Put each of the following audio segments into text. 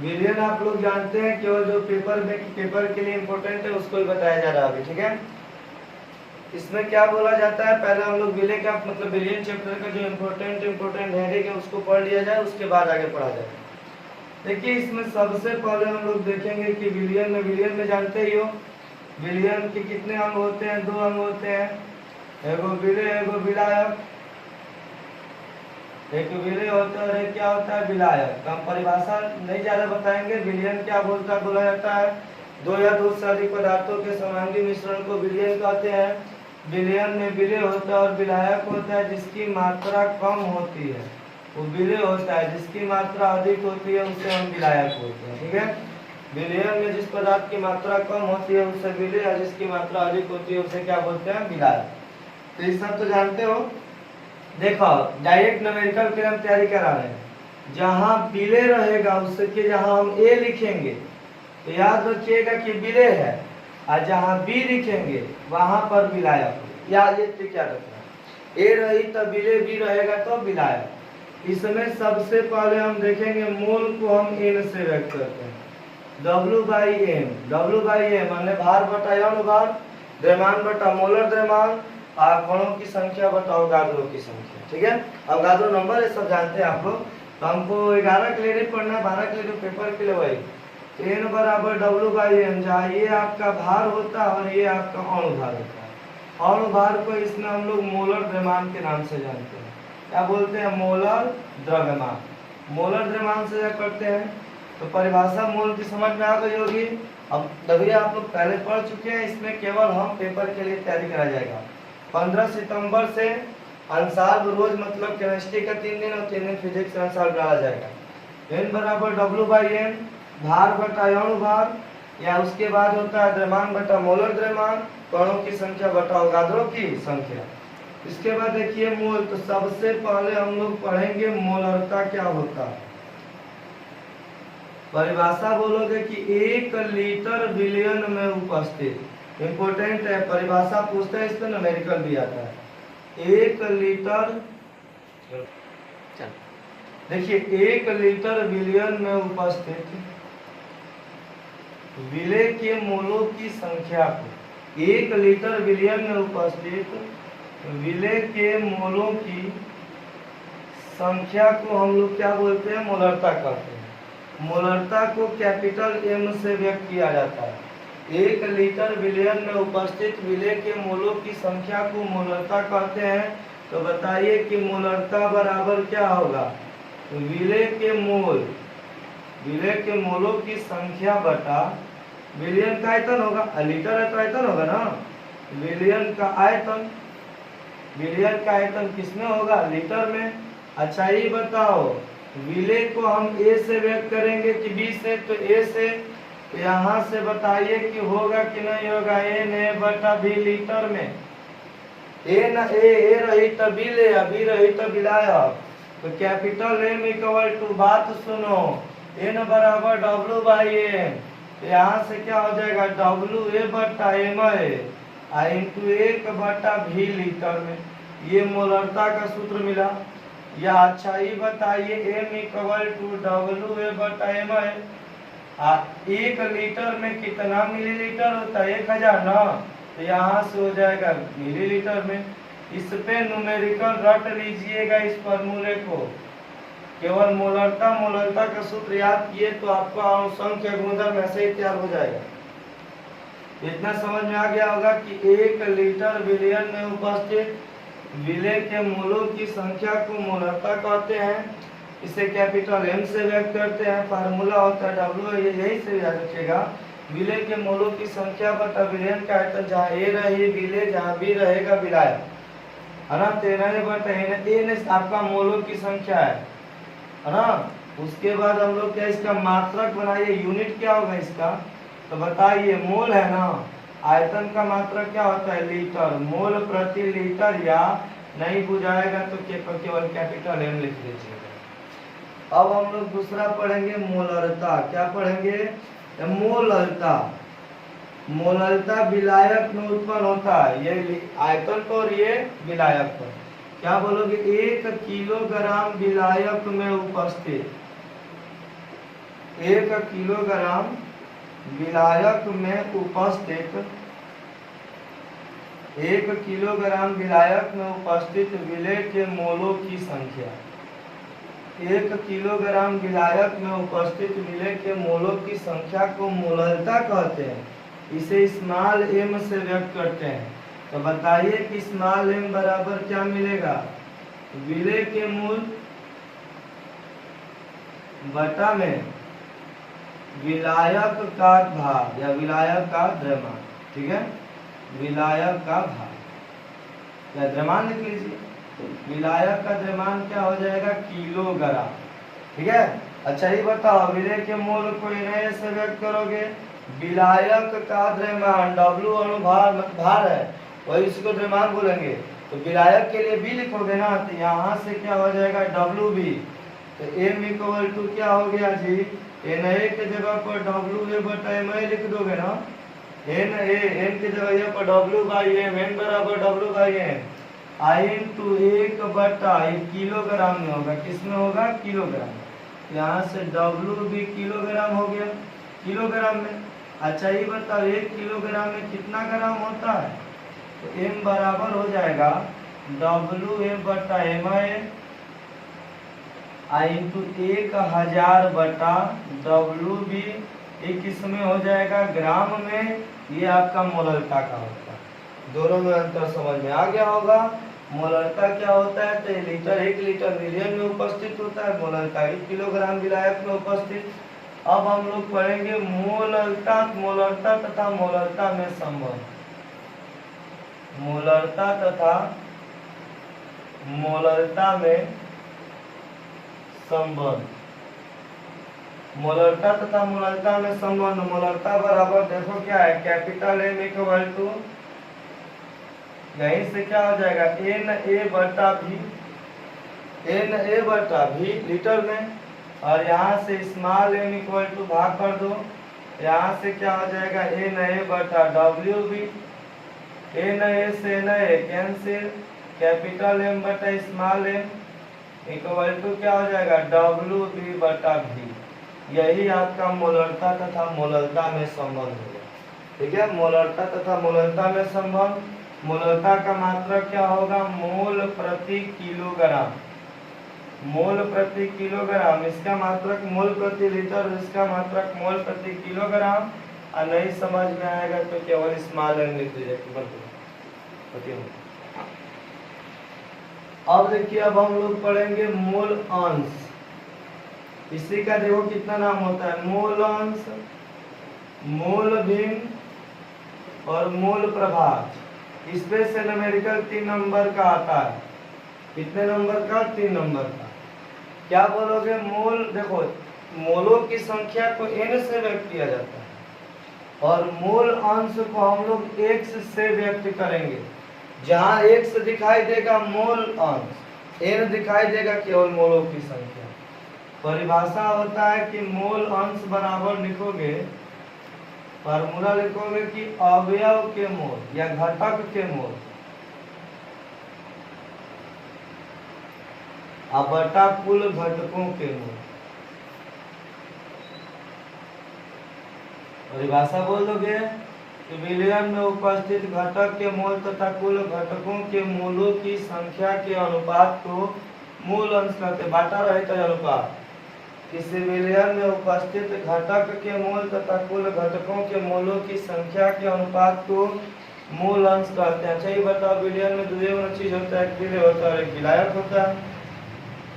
विलियन आप लोग जानते हैं, केवल जो पेपर के लिए इम्पोर्टेंट है उसको ही बताया जा रहा है अभी, ठीक है। इसमें क्या बोला जाता है, पहले हम लोग विले का मतलब विलियन चैप्टर का जो इम्पोर्टेंट हेडिंग है उसको पढ़ लिया जाए, उसके बाद आगे पढ़ा जाए। देखिए इसमें सबसे पहले हम लोग देखेंगे कि विलियन में जानते ही हो विलियन के कितने अंग होते हैं, 2 अंग होते हैं, एगो विले एगो विलायक। एक विले होता है और एक क्या होता है, विलायक। हम परिभाषा नहीं ज्यादा बताएंगे। विलियन क्या बोला जाता है, 2 या 2 से अधिक पदार्थों के समांगी मिश्रण को विलियन कहते हैं। विलियन में विले होता है और विलायक होता है जिसकी मात्रा कम होती है, वो विले होता है। जिसकी मात्रा अधिक होती है उसे हम विलायक बोलते हैं, ठीक है। विलियन में जिस पदार्थ की मात्रा कम होती है उसे विले, और जिसकी मात्रा अधिक होती है उसे क्या बोलते हैं, विलायक। तो ये सब तो जानते हो। देखो डायरेक्ट न्यूमेरिकल की हम तैयारी करा रहे हैं। जहां विले रहेगा उसके जहां हम ए लिखेंगे तो याद रखिएगा कि विले है, और जहां बी लिखेंगे वहां पर विलायक। याद ये क्या रखना, ए रही तब विले, बी रहेगा तो विलायक। इसमें सबसे पहले हम देखेंगे मोल को हम एन से व्यक्त करते हैं, W/M। W/M माने भार बटा अनुभार, द्रव्यमान बटा मोलर द्रव्यमान, कणों की संख्या बटा अवगाद्रो की संख्या, ठीक है। अवगाद्रो नंबर ये सब जानते हैं आप लोग। तो हमको 11 के लिए नहीं पढ़ना, 12 के लिए, पेपर के लिए वही N बराबर W/M, जहाँ ये आपका भार होता है और ये आपका अणुभार होता है। अणुभार को इसमें हम लोग मोलर द्रव्यमान के नाम से जानते हैं। क्या बोलते हैं, मोलर द्रव्यमान। मोलर द्रव्यमान से क्या करते हैं, तो परिभाषा मोल की समझ में आ गई होगी। अब तभी आप लोग पहले पढ़ चुके हैं, इसमें केवल हम पेपर के लिए तैयारी करा जाएगा। 15 सितंबर से अंसार रोज मतलब केमिस्ट्री का 3 दिन और 3 दिन फिजिक्स का अंसार डाला जाएगा। N बराबर W/M, भार बटा अणुभार, या उसके बाद होता है द्रव्यमान बटा मोलर द्रव्यमान, कणों की संख्या बटा अवगाद्रो की संख्या। इसके बाद देखिए मोल। तो सबसे पहले हम लोग पढ़ेंगे मोलरता क्या होता है। परिभाषा बोलोगे कि 1 लीटर विलियन में उपस्थित, इंपोर्टेंट है, परिभाषा पूछते हैं, इस पर न्यूमेरिकल भी आता है। 1 लीटर, देखिए 1 लीटर विलियन में उपस्थित विले के मोलों की संख्या को, 1 लीटर विलियन में उपस्थित विले के मोलों की संख्या को हम लोग क्या बोलते हैं, मोलरता कहते हैं। मोलरता को कैपिटल M से व्यक्त किया जाता है। 1 लीटर विलियन में उपस्थित विले के मोलों की संख्या को मोलरता कहते हैं। तो बताइए कि मोलरता बराबर क्या होगा, तो विले के मोलों की संख्या बटा विलियन का आयतन होगा। लीटर है तो आयतन होगा ना, विलियन का आयतन। विलियन का आयतन किसमें होगा, लीटर में। अच्छा ये बताओ विले को हम A से व्यक्त करेंगे कि B से, तो A से। तो यहाँ से बताइए कि होगा कि नहीं होगा, N बटा V लीटर में। A रही तो B ले, B रही तो विलायक। तो कैपिटल M इक्वल टू, बात सुनो, N बराबर W/M। तो यहाँ से क्या हो जाएगा, WA बटा MA इंटू 1 बटा V लीटर में। ये मोलरता का सूत्र मिला। या अच्छा ही बताइए M इक्वल टू WA बटा MA। 1 लीटर में कितना मिलीलीटर होता है, 1000 ना। तो यहाँ से हो जाएगा मिलीलीटर में। इस पे न्यूमेरिकल रट लीजिएगा इस फॉर्मूले को। केवल मोलरता का सूत्र याद किए तो आपका अणुसंख्य गुणधर्म ऐसे ही तैयार हो जाएगा। इतना समझ में आ गया होगा कि 1 लीटर विलियन में उपस्थित विले के मोलों की संख्या को मोलरता कहते हैं। इसे कैपिटल M से व्यक्त करते हैं। फार्मूला होता है W, यही से याद रखिएगा, विले के मोलों की संख्या बटा विलियन का आयतन। जहाँ A रही विले, जहाँ B रहेगा विलायक, है ना। 13 बटा N आपका मोलों की संख्या है ना। उसके बाद हम लोग क्या इसका मात्रक बनाइए, यूनिट क्या होगा इसका, तो बताइए मोल है ना। आयतन का मात्रक क्या होता है, लीटर, मोल प्रति लीटर। या नहीं बुझाएगा तो केवल कैपिटल M लिख लीजिएगा। अब हम लोग दूसरा पढ़ेंगे मोलरता। क्या पढ़ेंगे, मोलरता। मोलरता विलायक में उत्पन्न होता है, ये आयतन पर और ये विलायक पर। क्या बोलोगे, 1 किलोग्राम विलायक में उपस्थित 1 किलोग्राम विलायक में उपस्थित 1 किलोग्राम विलायक में उपस्थित विलेय के मोलों की संख्या। 1 किलोग्राम विलायक में उपस्थित विलेय के मोलों की संख्या को मोलरता कहते हैं। इसे स्मॉल m से व्यक्त करते हैं। तो बताइए कि स्मॉल m बराबर क्या मिलेगा? विलेय के मूल बटा में विलायक का भाग या विलायक का द्रव्यमान। ठीक है, विलायक का भाग या द्रव्यमान लिख लीजिए। विलायक का द्रव्यमान क्या हो जाएगा? किलोग्राम। ठीक है, अच्छा ये बताओ विलेय के मोल को Na से व्यक्त करोगे। विलायक का द्रव्यमान W अनुभार भार है, वही इसको द्रव्यमान बोलेंगे। तो विलायक के लिए B लिखोगे ना, तो यहाँ से क्या हो जाएगा? WB। तो M इक्वल टू क्या हो गया जी? Na के जगह पर WA बटा Ma लिख दोगे ना। N की जगह यहाँ पर W बाई M, N बराबर W by M। I into 1 बटा किलोग्राम में होगा। किस में होगा? किलोग्राम। यहाँ से W भी किलोग्राम हो गया, किलोग्राम में। अच्छा ये बताओ 1 किलोग्राम में कितना ग्राम होता है? तो M बराबर हो जाएगा WA बटा MA I इंटू 1000 बटा WB। ये किस में हो जाएगा? ग्राम में। ये आपका मोलरता का होता है। दोनों में अंतर समझ में आ गया होगा। मोलरता क्या होता है? तो लीटर 1 लीटर मिलियन में उपस्थित होता है, मोलरता 1 किलोग्राम विलायक में उपस्थित। अब हम लोग पढ़ेंगे मोलरता तथा मोलरता में संबंध। मोलरता तथा मोलरता में संबंध। मोलरता तथा मोलरता में संबंध। मोलरता बराबर देखो क्या है? कैपिटल M इक्वल टू, यहीं से क्या हो जाएगा? Na बटा भी लीटर में, और यहाँ से स्मॉल m इक्वल टू भाग कर दो। यहाँ से क्या हो जाएगा? Na बटा WB। Na से Na कैंसिल, कैपिटल M बटा स्मॉल m इक्वल टू क्या हो जाएगा? WB बटा V। यही आपका मोलरता तथा मोलरता में संबंध होगा। ठीक है, मोलरता तथा मोलरता में संबंध। मोलरता का मात्रक क्या होगा? मोल प्रति किलोग्राम। मोल प्रति किलोग्राम, इसका मात्रक मोल प्रति लीटर, इसका मात्रक मोल प्रति किलोग्राम। और नहीं समझ में आएगा तो केवल स्मॉल m लिख दीजिए। अब देखिए, अब हम लोग पढ़ेंगे मोल अंश। इसी का देखो कितना नाम होता है? मोल अंश, मोल भिन्न और मोल प्रभाज। इसमें से न्यूमेरिकल 3 नंबर का आता है। कितने नंबर का? 3 नंबर का। क्या बोलोगे? मोल, देखो मोलों की संख्या को n से व्यक्त किया जाता है और मोल अंश को हम लोग x से व्यक्त करेंगे। जहां x दिखाई देगा मोल अंश, n दिखाई देगा केवल मोलों की संख्या। परिभाषा होता है कि मोल अंश बराबर लिखोगे, फार्मूला लिखोगे कि अवयव के मोल या घटक के मोल बटा कुल घटकों के मोल। परिभाषा बोल दोगे कि विलयन में उपस्थित घटक के मोल तथा कुल घटकों के मोलों की संख्या के अनुपात को मूल अंश कहते। बांटा रहे तो अनुपात। किसी विलयन में उपस्थित घटक के मोल तथा कुल घटकों के मोलों की संख्या के अनुपात को मूल अंश कहते हैं। अच्छा ये बताओ, विलयन में दो चीज होता है, एक विलेय होता है और एक विलायक होता है।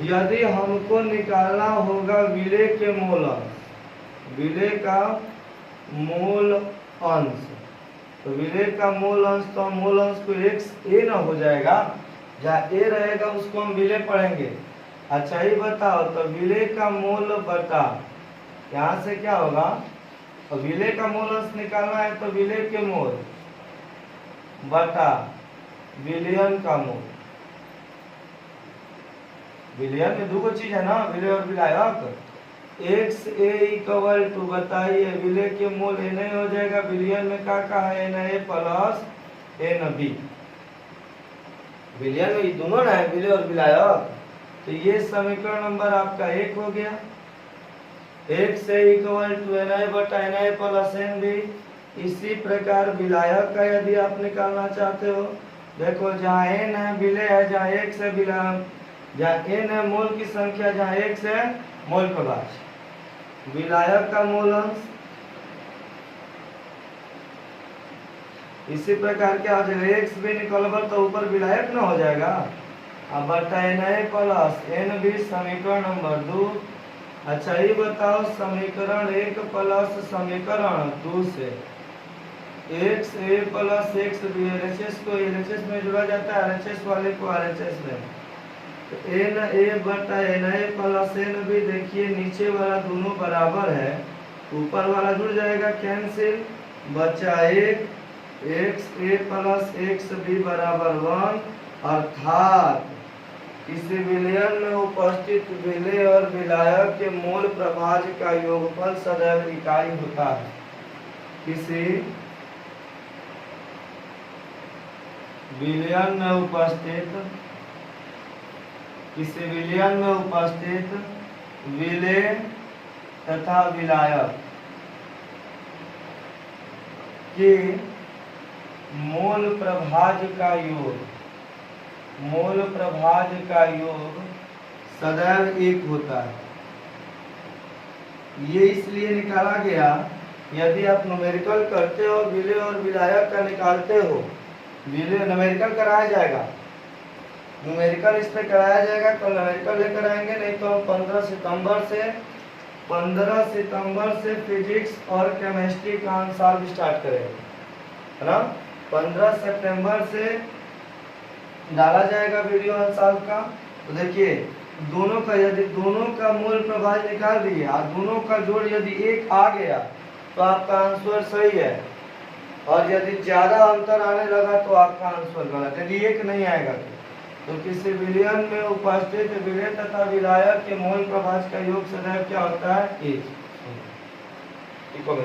यदि हमको निकालना होगा विलेय के मोल अंश, विलेय का मूल अंश, तो विलेय का मूल अंश, तो मूल अंश को a ना हो जाएगा। जहाँ a रहेगा उसको हम विलेय पढ़ेंगे। अच्छा ये बताओ, तो विलेय का मूल बटा, यहाँ से क्या होगा? तो विलेय का मूल अंश निकालना है तो विलेय के मूल बटा विलयन का मूल। विलयन में दो चीज है ना, विलेय और विलायक। XA इक्वल टू, बताइए विलेय के मूल Na हो जाएगा। विलयन में क्या है? Na plus NB। विलयन में दोनों ना है, विलेय और विलायक। तो ये समीकरण नंबर आपका 1 हो गया। X equal to Na/Na plus Nb। इसी प्रकार विलायक का यदि आप निकालना चाहते हो, देखो जहाँ n है विलेय है, जहाँ x है विलायक, जहाँ n है मोल की संख्या, जहाँ x है मोल प्रभाज। विलायक का मोल अंश इसी प्रकार क्या हो जाएगा, x भी निकलबर तो ऊपर विलायक ना हो जाएगा, अब बटा Na प्लस Nb समीकरण नंबर 2। अच्छा ये बताओ समीकरण 1 प्लस समीकरण 2 से एक्स ए प्लस एक्स बी, एलएचएस को एलएचएस में जोड़ा जाता है, आरएचएस वाले को आरएचएस में, तो एन ए बटा N A plus N B, देखिए नीचे वाला दोनों बराबर है, ऊपर वाला जुड़ जाएगा कैंसिल, बचा एक, एक्स ए प्लस एक्स बी बराबर 1, अर्थात किसी विलयन में उपस्थित विलेय और विलायक के मूल प्रभाज का योगफल सदैव इकाई होता है। किसी विलयन में उपस्थित विलेय तथा विलायक के मूल प्रभाज का योग सदैव एक होता है। ये इसलिए निकाला गया, यदि आप न्यूमेरिकल करते हो विलेय और विलायक का निकालते हो, विलेय न्यूमेरिकल कराया जाएगा, न्यूमेरिकल इस पे कराया जाएगा, कल न्यूमेरिकल लेकर आएंगे, नहीं तो हम 15 सितंबर से फिजिक्स और केमिस्ट्री का साल स्टार्ट करेंगे, है ना। 15 सितंबर से डाला जाएगा वीडियो हर साल का। तो देखिए दोनों का, यदि दोनों का मूल प्रभाज निकाल दिए और दोनों का जोड़ यदि एक आ गया तो आपका आंसर सही है, और यदि ज्यादा अंतर आने लगा तो आपका आंसर गलत है, यदि एक नहीं आएगा तो किसी विलयन में उपस्थित विलेय तथा विलायक के मूल प्रभाज का योग सदैव क्या होता है, एक।